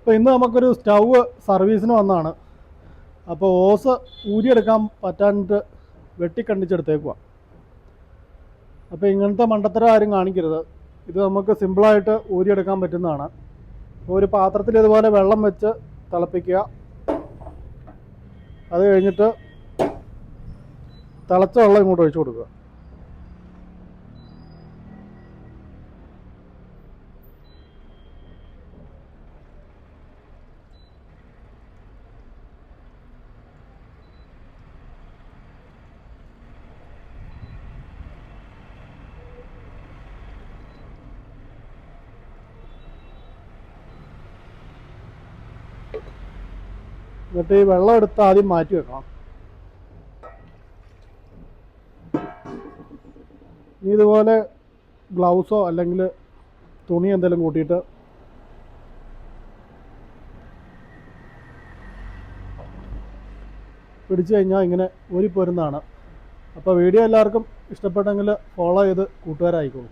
അപ്പോൾ ഇന്ന് നമുക്കൊരു സ്റ്റൗവ് സർവീസിന് വന്നതാണ്. അപ്പോൾ ഓസ് ഊരിയെടുക്കാൻ പറ്റാഞ്ഞിട്ട് വെട്ടിക്കണ്ടിച്ചെടുത്തേക്കുക. അപ്പോൾ ഇങ്ങനത്തെ മണ്ടത്തരം ആരും കാണിക്കരുത്. ഇത് നമുക്ക് സിമ്പിളായിട്ട് ഊരിയെടുക്കാൻ പറ്റുന്നതാണ്. ഒരു പാത്രത്തിൽ ഇതുപോലെ വെള്ളം വെച്ച് തിളപ്പിക്കുക. അത് കഴിഞ്ഞിട്ട് തിളച്ച വെള്ളം ഇങ്ങോട്ട് ഒഴിച്ചു കൊടുക്കുക. എന്നിട്ട് ഈ വെള്ളം എടുത്ത് ആദ്യം മാറ്റി വെക്കണം. ഇതുപോലെ ഗ്ലൗസോ അല്ലെങ്കിൽ തുണി എന്തെങ്കിലും കൂട്ടിയിട്ട് പിടിച്ചു കഴിഞ്ഞാൽ ഇങ്ങനെ ഊരിപ്പോരുന്നതാണ്. അപ്പോൾ വീഡിയോ എല്ലാവർക്കും ഇഷ്ടപ്പെട്ടെങ്കിൽ ഫോളോ ചെയ്ത് കൂട്ടുകാരായിക്കോളൂ.